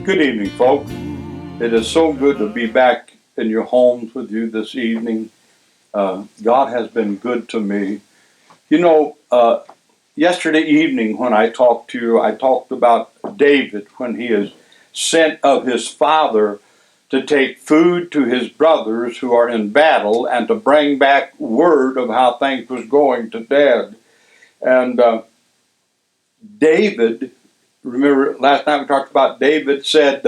Good evening, folks. It is so good to be back in your homes with you this evening. God has been good to me. You know, yesterday evening when I talked to you, I talked about David when he is sent of his father to take food to his brothers who are in battle and to bring back word of how things was going to Dad. And David, remember last night we talked about David said,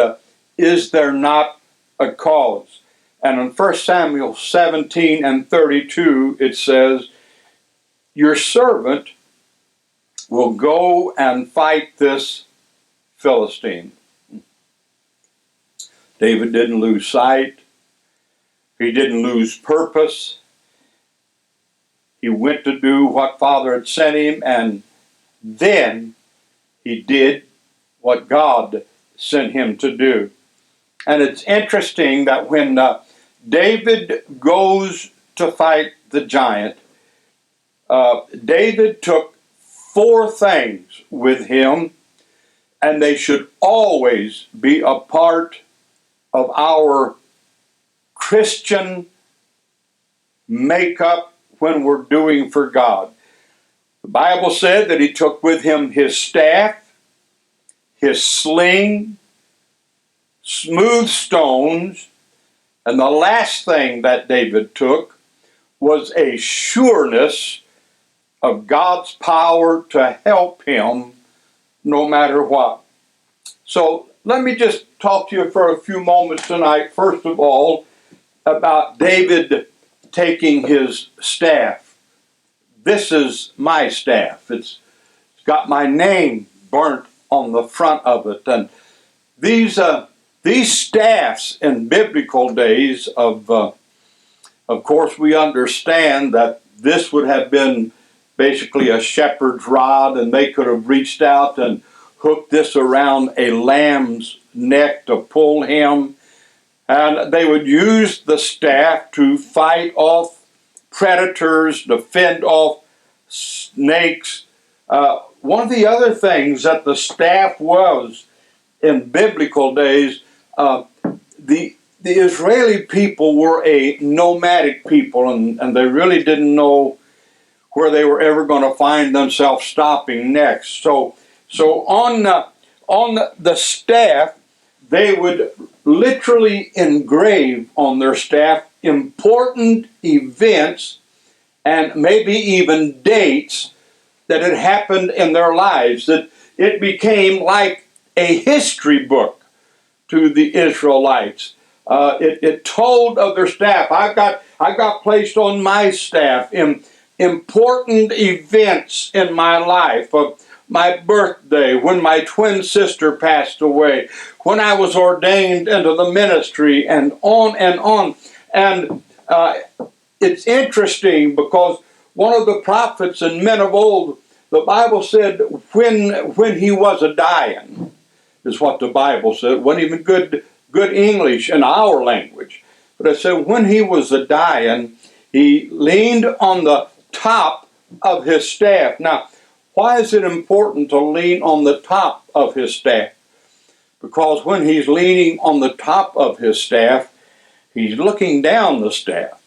is there not a cause? And in 1 Samuel 17 and 32, it says, your servant will go and fight this Philistine. David didn't lose sight. He didn't lose purpose. He went to do what Father had sent him, and then he did what God sent him to do. And it's interesting that when David goes to fight the giant, David took 4 things with him, and they should always be a part of our Christian makeup when we're doing for God. The Bible said that he took with him his staff, his sling, smooth stones, and the last thing that David took was a sureness of God's power to help him no matter what. So let me just talk to you for a few moments tonight, first of all, about David taking his staff. This is my staff. It's got my name burnt on the front of it. And these staffs in biblical days of course, we understand that this would have been basically a shepherd's rod, and they could have reached out and hooked this around a lamb's neck to pull him. And they would use the staff to fight off predators, to fend off snakes. One of the other things that the staff was in biblical days, the Israeli people were a nomadic people, and they really didn't know where they were ever going to find themselves stopping next. So on the staff, they would literally engrave on their staff important events and maybe even dates that had happened in their lives. That it became like a history book to the Israelites. It told of their staff. I got placed on my staff in important events in my life, of my birthday, when my twin sister passed away, when I was ordained into the ministry, and on and on. And it's interesting because one of the prophets and men of old, the Bible said when he was a dying, is what the Bible said. It wasn't even good English in our language. But it said when he was a dying, he leaned on the top of his staff. Now, why is it important to lean on the top of his staff? Because when he's leaning on the top of his staff, he's looking down the staff.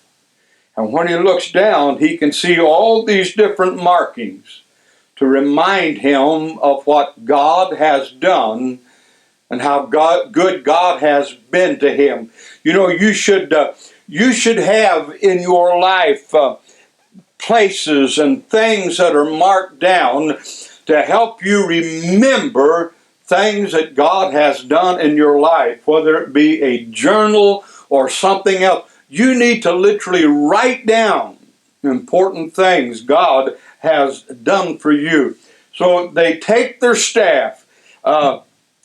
And when he looks down, he can see all these different markings to remind him of what God has done and how good God has been to him. You know, you should have in your life places and things that are marked down to help you remember things that God has done in your life, whether it be a journal or something else. You need to literally write down important things God has done for you. So they take their staff.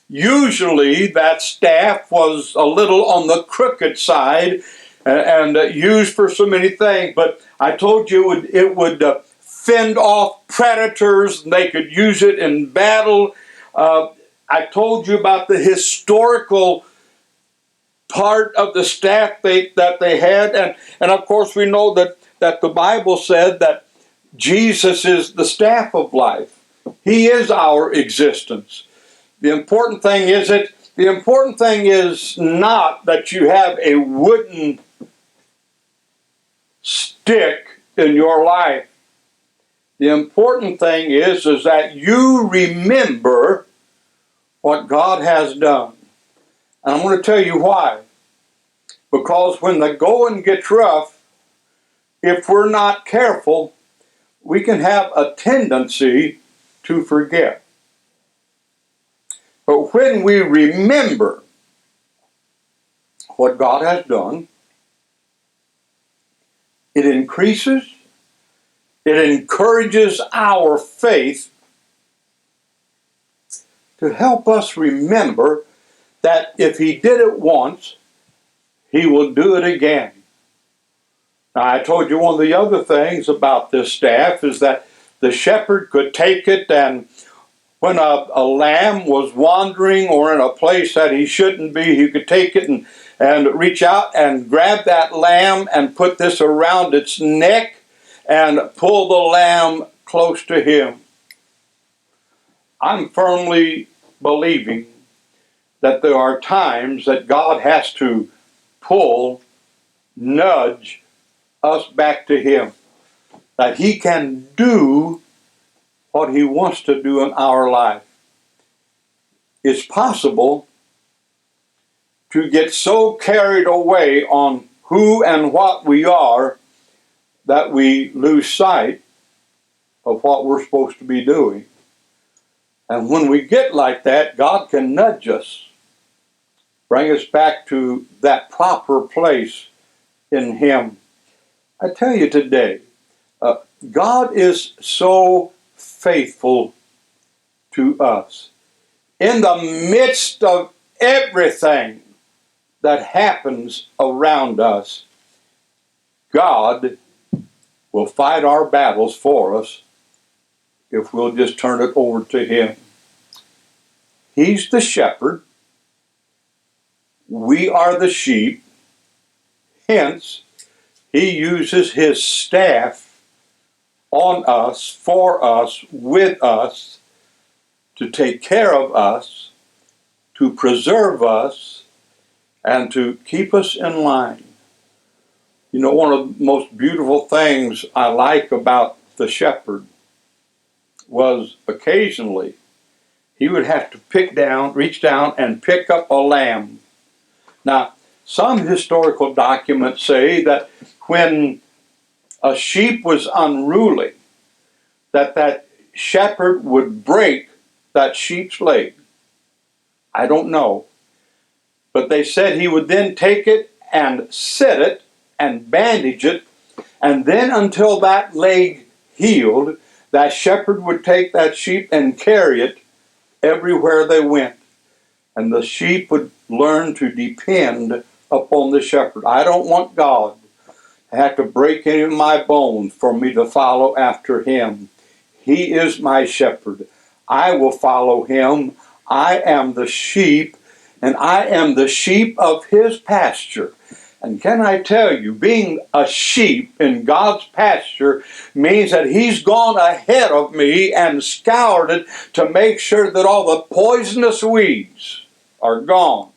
Usually that staff was a little on the crooked side and used for so many things. But I told you it would fend off predators. They could use it in battle. I told you about the historical part of the staff that they had. And of course we know that the Bible said that Jesus is the staff of life. He is our existence. The important thing is that The important thing is not that you have a wooden stick in your life. The important thing is that you remember what God has done. And I'm going to tell you why. Because when the going gets rough, if we're not careful, we can have a tendency to forget. But when we remember what God has done, it increases, it encourages our faith to help us remember that if He did it once, He will do it again. Now, I told you one of the other things about this staff is that the shepherd could take it, and when a lamb was wandering or in a place that he shouldn't be, he could take it and reach out and grab that lamb and put this around its neck and pull the lamb close to him. I'm firmly believing that there are times that God has to nudge us back to Him, that He can do what He wants to do in our life. It's possible to get so carried away on who and what we are that we lose sight of what we're supposed to be doing. And when we get like that, God can nudge us, bring us back to that proper place in Him. I tell you today, God is so faithful to us. In the midst of everything that happens around us, God will fight our battles for us if we'll just turn it over to Him. He's the shepherd. We are the sheep. Hence, He uses His staff on us, for us, with us, to take care of us, to preserve us, and to keep us in line. You know, one of the most beautiful things I like about the shepherd was occasionally he would have to reach down and pick up a lamb. Now, some historical documents say that when a sheep was unruly, that shepherd would break that sheep's leg. I don't know. But they said he would then take it and set it and bandage it, and then until that leg healed, that shepherd would take that sheep and carry it everywhere they went. And the sheep would learn to depend upon the shepherd. I don't want God to have to break any of my bones for me to follow after Him. He is my shepherd. I will follow Him. I am the sheep, and I am the sheep of His pasture. And can I tell you, being a sheep in God's pasture means that He's gone ahead of me and scoured it to make sure that all the poisonous weeds are gone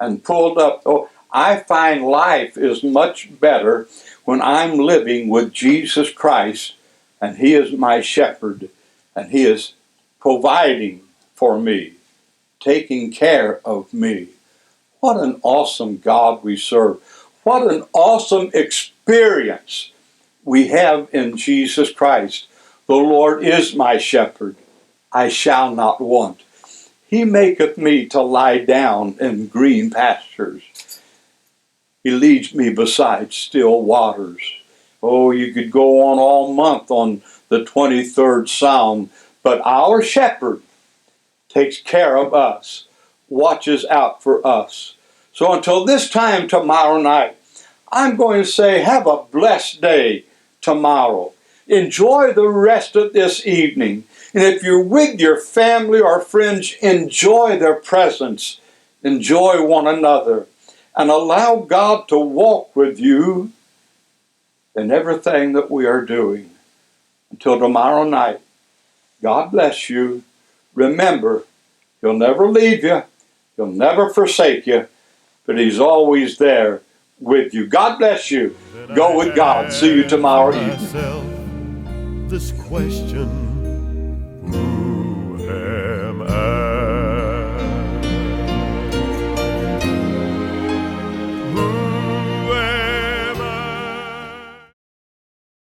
and pulled up. Oh, I find life is much better when I'm living with Jesus Christ, and He is my shepherd, and He is providing for me, taking care of me. What an awesome God we serve. What an awesome experience we have in Jesus Christ. The Lord is my shepherd. I shall not want. He maketh me to lie down in green pastures. He leads me beside still waters. Oh, you could go on all month on the 23rd Psalm, but our shepherd takes care of us, watches out for us. So until this time tomorrow night, I'm going to say have a blessed day tomorrow. Enjoy the rest of this evening. And if you're with your family or friends, enjoy their presence. Enjoy one another. And allow God to walk with you in everything that we are doing. Until tomorrow night, God bless you. Remember, He'll never leave you, He'll never forsake you, but He's always there with you. God bless you. Go with God. See you tomorrow evening. This question